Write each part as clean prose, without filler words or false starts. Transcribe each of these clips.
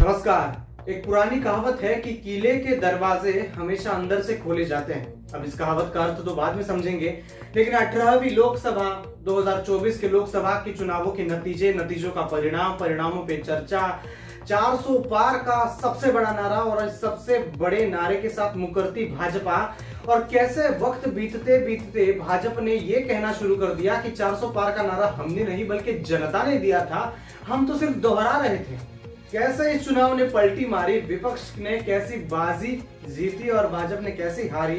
नमस्कार। एक पुरानी कहावत है कि किले के दरवाजे हमेशा अंदर से खोले जाते हैं। अब इस कहावत का अर्थ तो बाद में समझेंगे, लेकिन 18वीं लोकसभा 2024 के लोकसभा के चुनावों के नतीजों का परिणामों पे चर्चा, 400 पार का सबसे बड़ा नारा और इस सबसे बड़े नारे के साथ मुकरती भाजपा, और कैसे वक्त बीतते बीतते भाजपा ने यह कहना शुरू कर दिया कि 400 पार का नारा हमने नहीं बल्कि जनता ने दिया था, हम तो सिर्फ दोहरा रहे थे। कैसे इस चुनाव ने पलटी मारी, विपक्ष ने कैसी बाजी जीती और भाजपा ने कैसी हारी,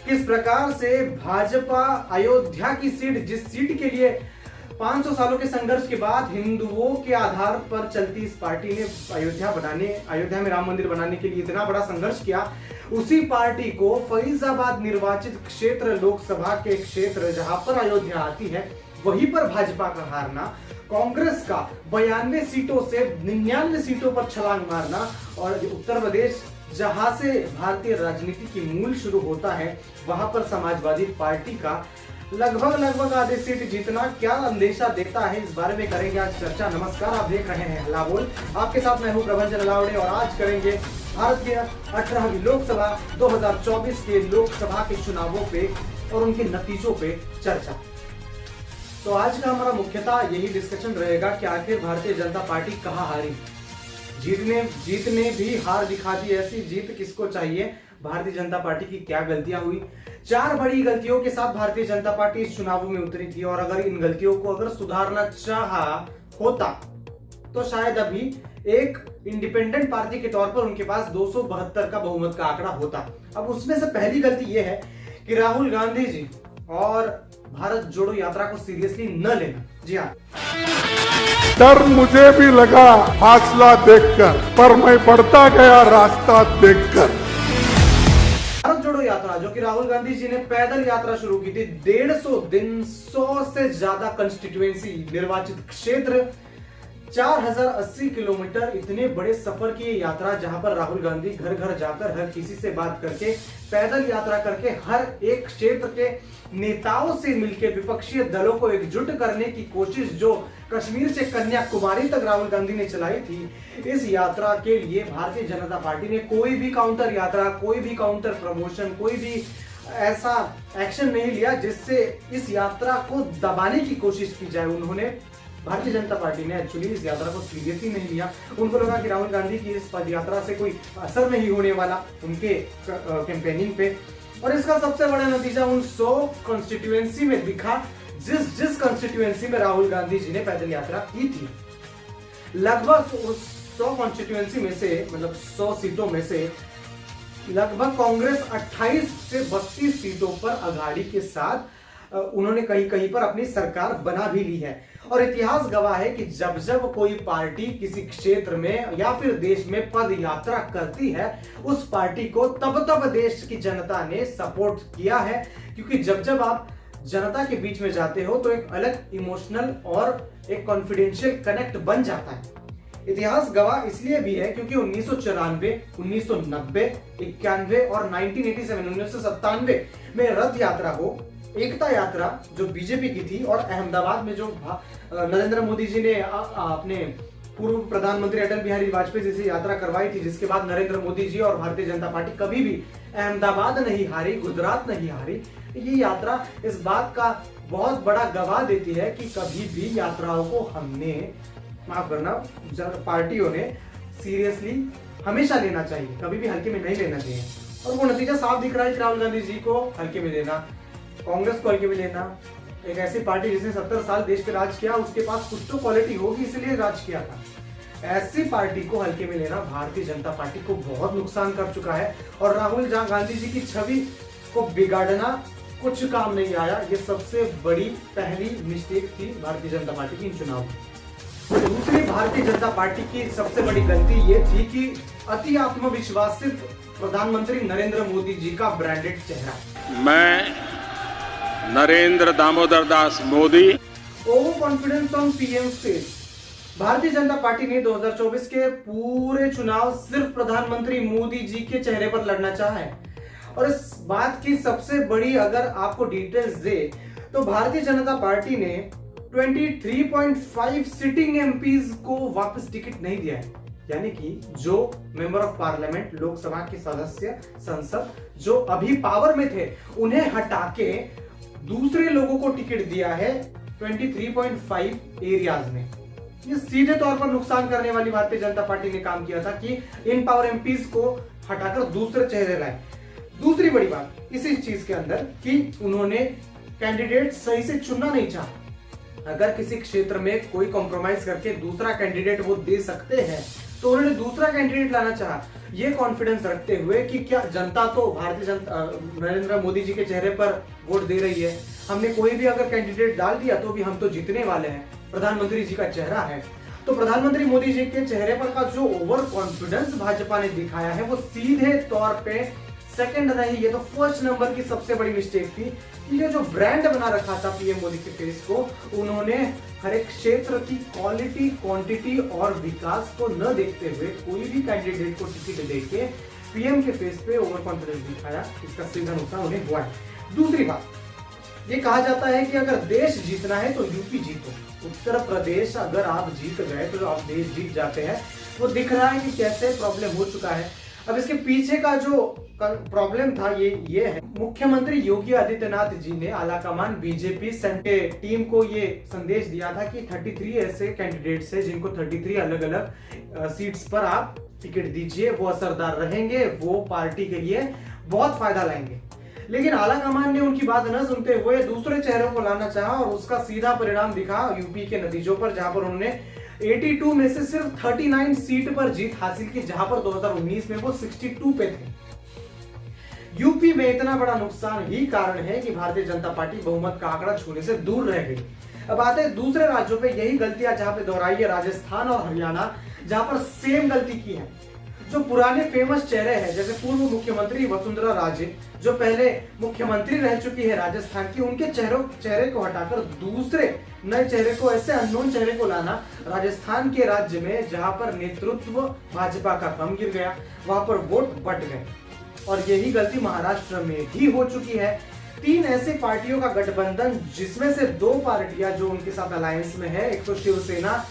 किस प्रकार से भाजपा अयोध्या की सीट, जिस सीट के लिए 500 सालों के संघर्ष के बाद हिंदुओं के आधार पर चलती इस पार्टी ने अयोध्या में राम मंदिर बनाने के लिए इतना बड़ा संघर्ष किया, उसी पार्टी को फरीदाबाद निर्वाचित क्षेत्र, लोकसभा के क्षेत्र जहां पर अयोध्या आती है, वहीं पर भाजपा का हारना, कांग्रेस का 92 सीटों से 99 सीटों पर छलांग मारना, और उत्तर प्रदेश जहां से भारतीय राजनीति की मूल शुरू होता है, वहां पर समाजवादी पार्टी का लगभग आधे सीट जीतना क्या अंदेशा देता है, इस बारे में करेंगे आज चर्चा। नमस्कार, आप देख रहे हैं हल्ला बोल, आपके साथ मैं हूं प्रभंजन अलावड़े और आज करेंगे भारत के 18वीं लोकसभा 2024 के लोकसभा के चुनावों पे और उनके नतीजों पे चर्चा। तो आज का हमारा मुख्यतः यही डिस्कशन रहेगा कि आखिर भारतीय जनता पार्टी कहां हारी, जीतने भी हार दिखा दी, ऐसी जीत किसको चाहिए, भारतीय जनता पार्टी की क्या गलतियां हुई। 4 बड़ी गलतियों के साथ भारतीय जनता पार्टी इस चुनावों में उतरी थी और अगर इन गलतियों को सुधारना चाहा होता तो शायद अभी एक इंडिपेंडेंट पार्टी के तौर पर उनके पास 272 का बहुमत का आंकड़ा होता। अब उसमें से पहली गलती यह है कि राहुल गांधी जी और भारत जोड़ो यात्रा को सीरियसली न लेना। जी हाँ, डर मुझे भी लगा फासला देखकर, पर मैं बढ़ता गया रास्ता देखकर। भारत जोड़ो यात्रा जो कि राहुल गांधी जी ने पैदल यात्रा शुरू की थी, 150 दिन, 100 से ज्यादा कंस्टिट्यूएंसी, निर्वाचित क्षेत्र, 4080 किलोमीटर, इतने बड़े सफर की ये यात्रा जहां पर राहुल गांधी घर घर जाकर हर किसी से बात करके, पैदल यात्रा करके, हर एक क्षेत्र के नेताओं से मिलकर विपक्षी दलों को एकजुट करने की कोशिश जो कश्मीर से कन्याकुमारी तक राहुल गांधी ने चलाई थी, इस यात्रा के लिए भारतीय जनता पार्टी ने कोई भी काउंटर यात्रा, कोई भी काउंटर प्रमोशन, कोई भी ऐसा एक्शन नहीं लिया जिससे इस यात्रा को दबाने की कोशिश की जाए। भारतीय जनता पार्टी ने एक्चुअली इस यात्रा को सीरियसली नहीं लिया। उनको लगा कि राहुल गांधी की इस पद यात्रा से कोई असर नहीं होने वाला उनके कैंपेनिंग पे, और इसका सबसे बड़ा नतीजा उन 100 कॉन्स्टिट्यूएंसी में दिखा जिस कॉन्स्टिट्यूएंसी में राहुल गांधी जी ने पैदल यात्रा की थी। लगभग उस 100 कॉन्स्टिट्यूएंसी में से, मतलब 100 सीटों में से लगभग कांग्रेस 28 से 32 सीटों पर आघाड़ी के साथ उन्होंने कहीं पर अपनी सरकार बना भी ली है। और इतिहास गवाह है कि जब कोई पार्टी किसी क्षेत्र में या फिर देश में पद यात्रा करती है, उस पार्टी को तब देश की जनता ने सपोर्ट किया है, क्योंकि जब आप जनता के बीच में जाते हो तो एक अलग इमोशनल और एक कॉन्फिडेंशियल कनेक्ट बन जाता है। इतिहास गवाह इसलिए भी है क्योंकि 1994, 1990, 91 और 1997 में रथ यात्रा हो, एकता यात्रा जो बीजेपी की थी, और अहमदाबाद में जो नरेंद्र मोदी जी ने अपने पूर्व प्रधानमंत्री अटल बिहारी वाजपेयी जी से यात्रा करवाई थी, जिसके बाद नरेंद्र मोदी जी और भारतीय जनता पार्टी कभी भी अहमदाबाद नहीं हारी, गुजरात नहीं हारी। ये यात्रा इस बात का बहुत बड़ा गवाह देती है कि कभी भी यात्राओं को हमने, माफ करना, पार्टियों ने सीरियसली हमेशा लेना चाहिए, कभी भी हल्के में नहीं लेना चाहिए। और वो नतीजा साफ दिख रहा है कि राहुल गांधी जी को हल्के में लेना, कांग्रेस को हल्के में लेना, एक ऐसी पार्टी जिसने 70 साल देश पे राज किया, उसके पास कुछ तो क्वालिटी होगी इसलिए राज किया था, ऐसी पार्टी को हल्के में लेना भारतीय जनता पार्टी को बहुत नुकसान कर चुका है। और राहुल गांधी जी की छवि को बिगाड़ना कुछ काम नहीं आया। ये सबसे बड़ी पहली मिस्टेक थी भारतीय जनता पार्टी की इन चुनाव में। दूसरी भारतीय जनता पार्टी की सबसे बड़ी गलती ये थी कि अति आत्मविश्वासित प्रधानमंत्री नरेंद्र मोदी जी का ब्रांडेड चेहरा, मैं Narendra Damodar Das Modi, over confidence on PM stage. Bharatiya Janata party ने 2024 के पूरे चुनाव सिर्फ प्रधानमंत्री मोदी जी के चेहरे पर लड़ना चाहा है, और इस बात की सबसे बड़ी अगर आपको डिटेल्स दे तो भारतीय जनता पार्टी ने 23.5 सिटिंग एमपीज को वापस टिकट नहीं दिया है। यानी कि जो मेंबर ऑफ पार्लियामेंट, लोकसभा के सदस्य, संसद जो अभी पावर में थे, उन्हें हटा के दूसरे लोगों को टिकट दिया है 23.5 एरियाज में। ये सीधे तौर पर नुकसान करने वाली भारतीय जनता पार्टी ने काम किया था कि इन पावर एमपीज को हटाकर दूसरे चेहरे लाए। दूसरी बड़ी बात इसी चीज के अंदर कि उन्होंने कैंडिडेट सही से चुनना नहीं चाहा। अगर किसी क्षेत्र में कोई कॉम्प्रोमाइज करके दूसरा कैंडिडेट वो दे सकते हैं तो उन्होंने दूसरा कैंडिडेट लाना चाहा, ये कॉन्फिडेंस रखते हुए कि क्या जनता तो भारतीय जनता नरेंद्र मोदी जी के चेहरे पर वोट दे रही है, हमने कोई भी अगर कैंडिडेट डाल दिया तो भी हम तो जीतने वाले हैं, प्रधानमंत्री जी का चेहरा है। तो प्रधानमंत्री मोदी जी के चेहरे पर का जो ओवर कॉन्फिडेंस भाजपा ने दिखाया है वो सीधे तौर पे सेकंड नहीं, ये तो फर्स्ट नंबर की सबसे बड़ी मिस्टेक थी। ये जो ब्रांड बना रखा था पीएम मोदी के फेस को, उन्होंने हर एक क्षेत्र की क्वालिटी, क्वांटिटी और विकास को न देखते हुए कोई भी कैंडिडेट को टिकट देके पीएम के फेस पे ओवर कॉन्फिडेंस दिखाया। इसका सीधा नुकसान उन्हें हुआ है। दूसरी बात, ये कहा जाता है कि अगर देश जीतना है तो यूपी जीतो। उत्तर प्रदेश अगर आप जीत गए तो आप देश जीत जाते हैं। वो दिख रहा है कि कैसे प्रॉब्लम हो चुका है। अब इसके पीछे का जो प्रॉब्लम था ये है, मुख्यमंत्री योगी आदित्यनाथ जी ने आलाकमान बीजेपी के टीम को ये संदेश दिया था कि 33 ऐसे कैंडिडेट्स हैं जिनको 33 अलग अलग सीट्स पर आप टिकट दीजिए, वो असरदार रहेंगे, वो पार्टी के लिए बहुत फायदा लाएंगे। लेकिन आलाकमान ने उनकी बात न सुनते हुए दूसरे चेहरों को लाना चाहा और उसका सीधा परिणाम दिखा यूपी के नतीजों पर, जहां पर उन्होंने 82 में से सिर्फ 39 सीट पर जीत हासिल की, जहां पर 2019 में वो 62 पे थे। यूपी में इतना बड़ा नुकसान ही कारण है कि भारतीय जनता पार्टी बहुमत का आंकड़ा छूने से दूर रह गई। अब आते हैं दूसरे राज्यों पे, यही गलतियां जहां पे दोहराई है राजस्थान और हरियाणा, जहां पर सेम गलती की है। जो पुराने फेमस चेहरे हैं जैसे पूर्व मुख्यमंत्री वसुंधरा राजे, जो पहले मुख्यमंत्री रह चुकी है राजस्थान की, उनके चेहरे को हटाकर दूसरे नए चेहरे को, ऐसे अननोन चेहरे को लाना राजस्थान के राज्य में जहां पर नेतृत्व भाजपा का कम गिर गया, वहां पर वोट बट गए। और यही गलती महाराष्ट्र में भी हो चुकी है। 3 ऐसी पार्टियों का गठबंधन, जिसमें से 2 पार्टियां जो उनके साथ अलायंस में है, एक तो शिवसेना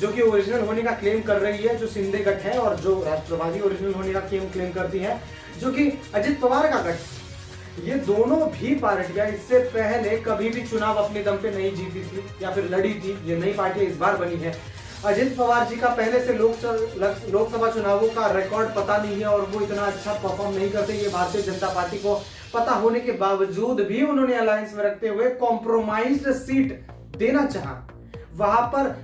जो कि ओरिजिनल होने का क्लेम कर रही है, जो शिंदे गठ है, और जो राष्ट्रवादी ओरिजिनल होने का क्लेम करती है, जो कि अजित पवार का गठ। ये दोनों भी पार्टियां इससे पहले कभी भी चुनाव अपने दम पे नहीं जीती थी या फिर लड़ी थी। ये नई पार्टी इस बार बनी है। अजित पवार जी का पहले से लोकसभा चुनावों का रिकॉर्ड पता नहीं है और वो इतना अच्छा परफॉर्म नहीं करते, ये भारतीय जनता पार्टी को पता होने के बावजूद भी उन्होंने अलायंस में रखते हुए कॉम्प्रोमाइज्ड सीट देना चाहा। वहां पर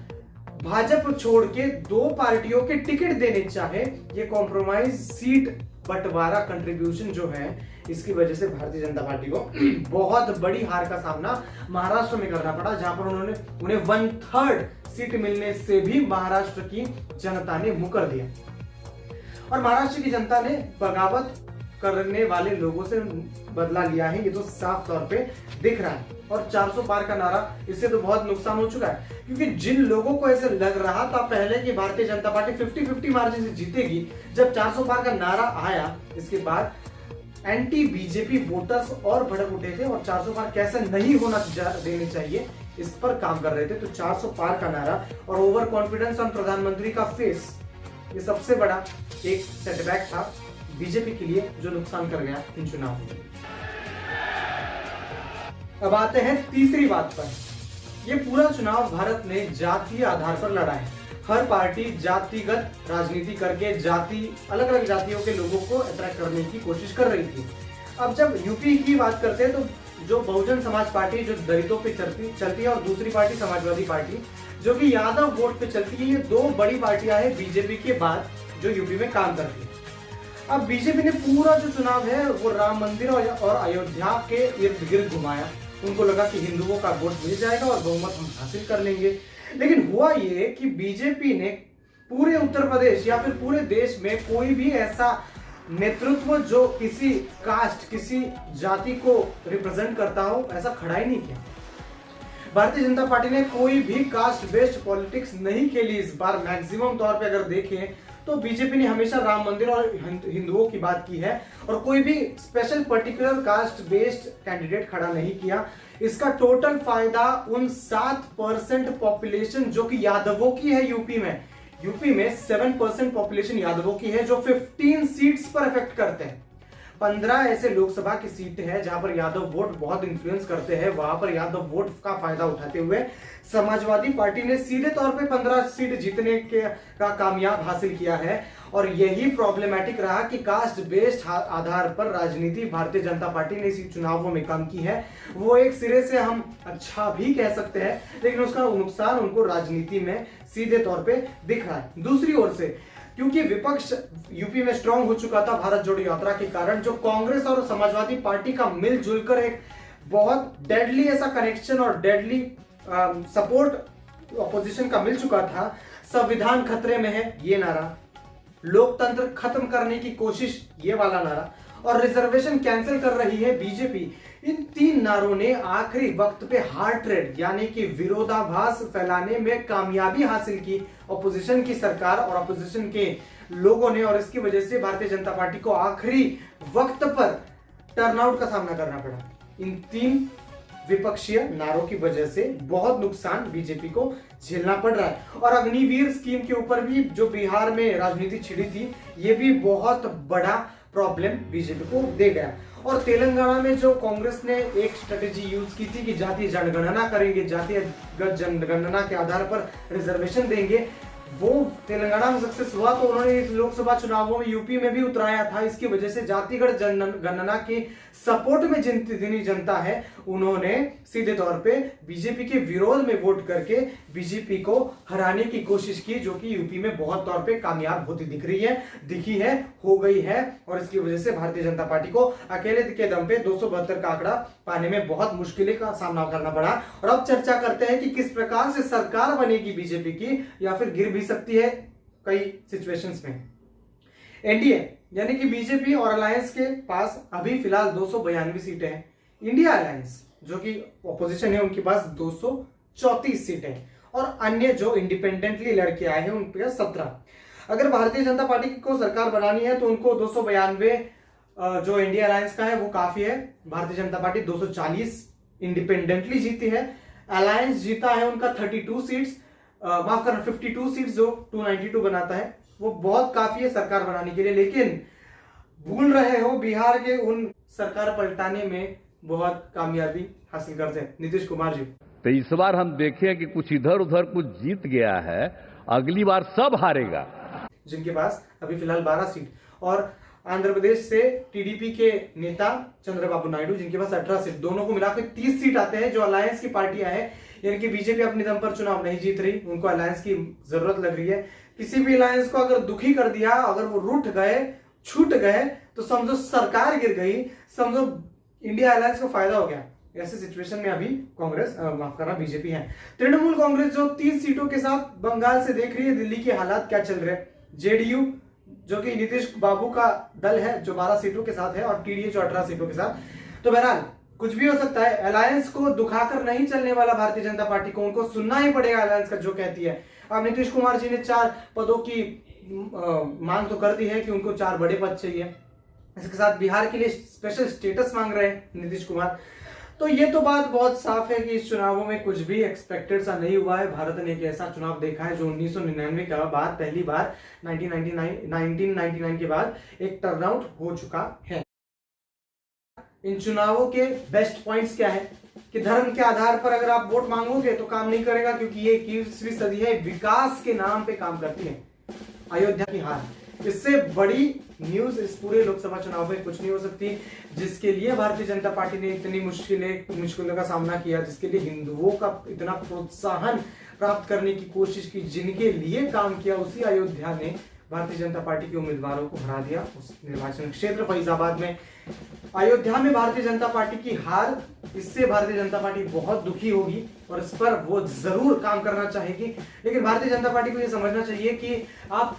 भाजपा छोड़ के 2 पार्टियों के टिकट देने चाहे। ये कॉम्प्रोमाइज सीट बंटवारा कंट्रीब्यूशन जो है, इसकी वजह से भारतीय जनता पार्टी को बहुत बड़ी हार का सामना महाराष्ट्र में करना पड़ा, जहां पर उन्हें 1/3 सीट मिलने से भी महाराष्ट्र की जनता ने मुकर दिया। और महाराष्ट्र की जनता ने बगावत करने वाले लोगों से बदला लिया है, ये तो साफ तौर पे दिख रहा है। और 400 पार का नारा, इससे तो बहुत नुकसान हो चुका है, क्योंकि जिन लोगों को ऐसे लग रहा था पहले कि भारतीय जनता पार्टी 50-50 मार्जिन से जीतेगी, जब 400 पार का नारा आया, इसके बाद एंटी बीजेपी वोटर्स और भड़क उठे थे और 400 पार कैसे नहीं होना देने चाहिए, इस पर काम कर रहे थे। तो 400 पार का नारा और ओवर कॉन्फिडेंस ऑन प्रधानमंत्री का फेस, ये सबसे बड़ा एक सेटबैक था बीजेपी के लिए, जो नुकसान कर गया इन चुनाव में। अब आते हैं तीसरी बात पर। यह पूरा चुनाव भारत ने जातीय आधार पर लड़ा है। हर पार्टी जातिगत राजनीति करके अलग अलग जातियों के लोगों को अट्रैक्ट करने की कोशिश कर रही थी। अब जब यूपी की बात करते हैं तो जो बहुजन समाज पार्टी जो दलितों पे चलती है और दूसरी पार्टी समाजवादी पार्टी जो कि यादव वोट पे चलती है, ये 2 बड़ी पार्टियां हैं बीजेपी के बाद जो यूपी में काम करती है। अब बीजेपी ने पूरा जो चुनाव है वो राम मंदिर और अयोध्या के इर्द गिर्द घुमाया। उनको लगा कि हिंदुओं का वोट मिल जाएगा और बहुमत हम हासिल कर लेंगे। लेकिन हुआ ये कि बीजेपी ने पूरे उत्तर प्रदेश या फिर पूरे देश में कोई भी ऐसा नेतृत्व जो किसी कास्ट, किसी जाति को रिप्रेजेंट करता हो, ऐसा खड़ा ही नहीं किया। भारतीय जनता पार्टी ने कोई भी कास्ट बेस्ड पॉलिटिक्स नहीं खेली इस बार। मैक्सिमम तौर पे अगर देखें तो बीजेपी ने हमेशा राम मंदिर और हिंदुओं की बात की है और कोई भी special particular caste based candidate खड़ा नहीं किया। इसका टोटल फायदा उन 7% पॉपुलेशन जो कि यादवों की है यूपी में, यूपी में 7% पॉपुलेशन यादवों की है, जो 15 सीट्स पर इफेक्ट करते हैं। 15 ऐसे लोकसभा की सीट है जहां पर यादव वोट बहुत इंफ्लुएंस करते हैं। वहां पर यादव वोट का फायदा उठाते हुए समाजवादी पार्टी ने सीधे तौर पे 15 सीट जीतने का कामयाब हासिल किया है। और यही प्रॉब्लमेटिक रहा कि कास्ट बेस्ड आधार पर राजनीति भारतीय जनता पार्टी ने इसी चुनावों में कम की है। वो एक सिरे से हम अच्छा भी कह सकते हैं, लेकिन उसका नुकसान उनको राजनीति में सीधे तौर पे दिख रहा है। दूसरी ओर से क्योंकि विपक्ष यूपी में स्ट्रांग हो चुका था भारत जोड़ो यात्रा के कारण, जो कांग्रेस और समाजवादी पार्टी का मिलजुल कर एक बहुत डेडली ऐसा कनेक्शन और डेडली सपोर्ट ऑपोजिशन का मिल चुका था। संविधान खतरे में है ये नारा, लोकतंत्र खत्म करने की कोशिश ये वाला नारा, और रिजर्वेशन कैंसिल कर रही है बीजेपी। इन तीन नारों ने आखिरी वक्त पे हार्ट रेट यानी कि विरोधाभास फैलाने में कामयाबी हासिल की ऑपोजिशन की सरकार और ऑपोजिशन के लोगों ने, और इसकी वजह से भारतीय जनता पार्टी को आखिरी वक्त पर टर्नआउट का सामना करना पड़ा। इन तीन विपक्षीय नारों की वजह से बहुत नुकसान बीजेपी को झेलना पड़ रहा है। और अग्निवीर स्कीम के ऊपर भी जो बिहार में राजनीति छिड़ी थी, ये भी बहुत बड़ा प्रॉब्लम बीजेपी को दे गया। और तेलंगाना में जो कांग्रेस ने एक स्ट्रेटेजी यूज की थी कि जातीय जनगणना करेंगे, जातिगत जनगणना के आधार पर रिजर्वेशन देंगे, वो तेलंगाना में सक्सेस हुआ। तो उन्होंने इस लोकसभा चुनावों में यूपी में भी उतराया था। इसकी वजह से जातिगत जनगणना की सपोर्ट में जितनी जनता है, उन्होंने सीधे तौर पे बीजेपी के विरोध में वोट करके बीजेपी को हराने की कोशिश की, जो कि यूपी में बहुत तौर पे कामयाब होती दिखी है, हो गई है। और इसकी वजह से भारतीय जनता पार्टी को अकेले के दम पे 272 का आंकड़ा पाने में बहुत मुश्किलें का सामना करना पड़ा। और अब चर्चा करते हैं कि किस प्रकार से सरकार बनेगी बीजेपी की, या फिर गिर भी सकती है कई सिचुएशंस में। एनडीए यानी कि बीजेपी और अलायंस के पास अभी फिलहाल 292 सीटें हैं। इंडिया अलायंस जो कि ऑपोजिशन है, उनके पास 234 सीटें हैं, और अन्य जो इंडिपेंडेंटली लड़के आए हैं उनके पास 17। अगर भारतीय जनता पार्टी को सरकार बनानी है तो उनको 292 जो इंडिया अलायंस का है वो काफी है। भारतीय जनता पार्टी 240 इंडिपेंडेंटली जीती है। अलायंस जीता है उनका 32 सीट्स, माफ करना 52 सीट्स, जो 292 बनाता है, वो बहुत काफी है सरकार बनाने के लिए। लेकिन भूल रहे हो बिहार के उन सरकार पलटाने में बहुत कामयाबी हासिल करते हैं नीतीश कुमार जी। तो इस बार हम देखें कि कुछ इधर उधर कुछ जीत गया है, अगली बार सब हारेगा। जिनके पास अभी फिलहाल 12 सीट, और आंध्र प्रदेश से टीडीपी के नेता चंद्रबाबू नायडू जिनके पास 18 सीट, दोनों को मिलाकर 30 सीट आते हैं। जो अलायंस की पार्टियां हैं, यानी कि बीजेपी अपने दम पर चुनाव नहीं जीत रही, उनको अलायंस की जरूरत लग रही है। किसी भी अलायंस को अगर दुखी कर दिया, अगर वो रूठ गए, छूट गए, तो समझो सरकार गिर गई, समझो इंडिया अलायंस को फायदा हो गया। ऐसे सिचुएशन में अभी कांग्रेस माफ करना बीजेपी है। तृणमूल कांग्रेस जो 30 सीटों के साथ बंगाल से देख रही है दिल्ली के हालात क्या चल रहे हैं। जेडीयू जो कि नीतीश बाबू का दल है जो 12 सीटों के साथ है, और टीडीए जो 18 सीटों के साथ। तो बहरहाल कुछ भी हो सकता है। अलायंस को दुखाकर नहीं चलने वाला भारतीय जनता पार्टी को, उनको सुनना ही पड़ेगा अलायंस का जो कहती है। अब नीतीश कुमार जी ने 4 पदों की मांग तो कर दी है कि उनको 4 बड़े पद चाहिए। इसके साथ बिहार के लिए स्पेशल स्टेटस मांग रहे हैं नीतीश कुमार। तो ये तो बात बहुत साफ है कि इस चुनावों में कुछ भी एक्सपेक्टेड सा नहीं हुआ है। भारत ने एक ऐसा चुनाव देखा है जो 1999 के बाद पहली बार 1999 के बाद एक टर्नआउट हो चुका है। इन चुनावों के बेस्ट पॉइंट्स क्या है कि धर्म के आधार पर अगर आप वोट मांगोगे तो काम नहीं करेगा, क्योंकि ये 21वीं सदी है, विकास के नाम पे काम करती है। अयोध्या की हार, इससे बड़ी न्यूज इस पूरे लोकसभा चुनाव में कुछ नहीं हो सकती, जिसके लिए भारतीय जनता पार्टी ने इतनी मुश्किलों का सामना किया, जिसके लिए हिंदुओं का इतना प्रोत्साहन प्राप्त करने की कोशिश की, जिनके लिए काम किया, उसी अयोध्या ने भारतीय जनता पार्टी के उम्मीदवारों को हरा दिया उस निर्वाचन क्षेत्र फैजाबाद में। अयोध्या में भारतीय जनता पार्टी की हार, इससे भारतीय जनता पार्टी बहुत दुखी होगी और इस पर वो जरूर काम करना चाहेगी। लेकिन भारतीय जनता पार्टी को यह समझना चाहिए कि आप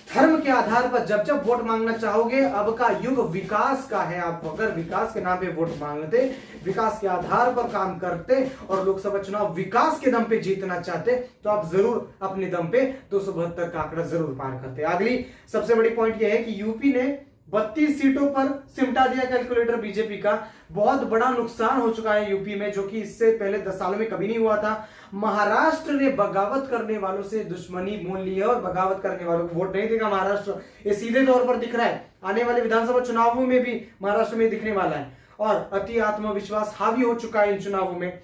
धर्म के आधार पर जब जब वोट मांगना चाहोगे, अब का युग विकास का है। आप अगर विकास के नाम पे वोट मांगते, विकास के आधार पर काम करते और लोकसभा चुनाव विकास के दम पे जीतना चाहते, तो आप जरूर अपने दम पे 272 का आंकड़ा जरूर पार करते। अगली सबसे बड़ी पॉइंट यह है कि यूपी ने 32 सीटों पर सिमटा दिया कैलकुलेटर बीजेपी का। बहुत बड़ा नुकसान हो चुका है यूपी में, जो कि इससे पहले 10 सालों में कभी नहीं हुआ था। महाराष्ट्र ने बगावत करने वालों से दुश्मनी मोल ली है और बगावत करने वालों को वोट नहीं देगा महाराष्ट्र। ये सीधे तौर पर दिख रहा है, आने वाले विधानसभा चुनावों में भी महाराष्ट्र में दिखने वाला है और अति आत्मविश्वास हावी हो चुका है इन चुनावों में।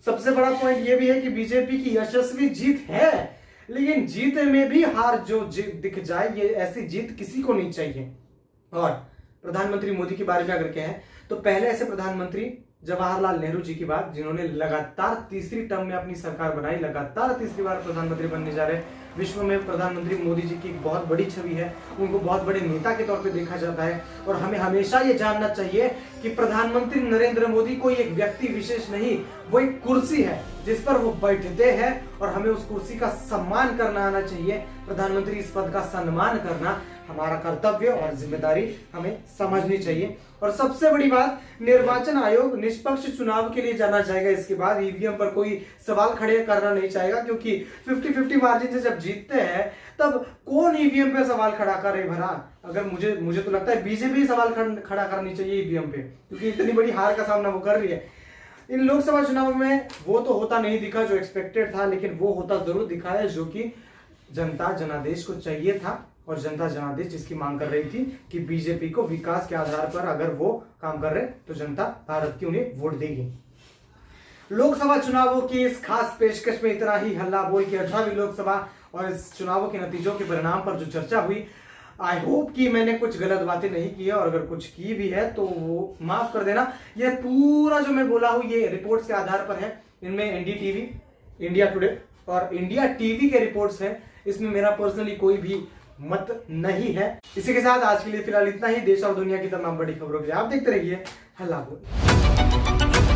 सबसे बड़ा पॉइंट यह भी है कि बीजेपी की यशस्वी जीत है, लेकिन जीत में भी हार जो दिख जाए, ये ऐसी जीत किसी को नहीं चाहिए। और प्रधानमंत्री मोदी के बारे में अगर कहें तो पहले ऐसे प्रधानमंत्री जवाहरलाल नेहरू जी की बात, जिन्होंने लगातार तीसरी टर्म में अपनी सरकार बनाई, लगातार तीसरी बार प्रधानमंत्री बनने जा रहे हैं। विश्व में प्रधानमंत्री मोदी जी की एक बहुत बड़ी छवि है, उनको बहुत बड़े नेता के तौर पे देखा जाता है और हमें हमेशा ये जानना चाहिए कि प्रधानमंत्री नरेंद्र मोदी कोई एक व्यक्ति विशेष नहीं, वो एक कुर्सी है जिस पर वो बैठते हैं और हमें उस कुर्सी का सम्मान करना आना चाहिए। प्रधानमंत्री इस पद का सम्मान करना हमारा कर्तव्य और जिम्मेदारी हमें समझनी चाहिए। और सबसे बड़ी बात, निर्वाचन आयोग निष्पक्ष चुनाव के लिए जाना चाहेगा। इसके बाद ईवीएम पर कोई सवाल खड़े करना नहीं चाहेगा, क्योंकि 50-50 मार्जिन से जब जीतते हैं तब कौन ईवीएम पे सवाल खड़ा करे भरा। अगर मुझे तो लगता है बीजेपी सवाल खड़ा करनी चाहिए ईवीएम पे, क्योंकि इतनी बड़ी हार का सामना वो कर रही है। इन लोकसभा चुनाव में वो तो होता नहीं दिखा जो एक्सपेक्टेड था, लेकिन वो होता जरूर दिखा है जो कि जनता जनादेश को चाहिए था और जनता जनादेश जिसकी मांग कर रही थी कि बीजेपी को विकास के आधार पर अगर वो काम कर रहे तो जनता भारत की उन्हें वोट देगी। लोकसभा चुनावों की इस खास पेशकश में इतना ही हल्ला बोल की 18वीं लोकसभा और इस चुनावों के नतीजों के परिणाम पर जो चर्चा हुई, आई होप कि मैंने कुछ गलत बातें नहीं की है और अगर कुछ की भी है तो वो माफ कर देना। यह पूरा जो मैं बोला हूं ये रिपोर्ट्स के आधार पर है। इनमें एनडीटीवी, इंडिया टुडे और इंडिया टीवी के रिपोर्ट्स हैं। इसमें मेरा पर्सनली कोई भी मत नहीं है। इसी के साथ आज के लिए फिलहाल इतना ही। देश और दुनिया की तमाम बड़ी खबरों के लिए आप देखते रहिए हल्ला बोल।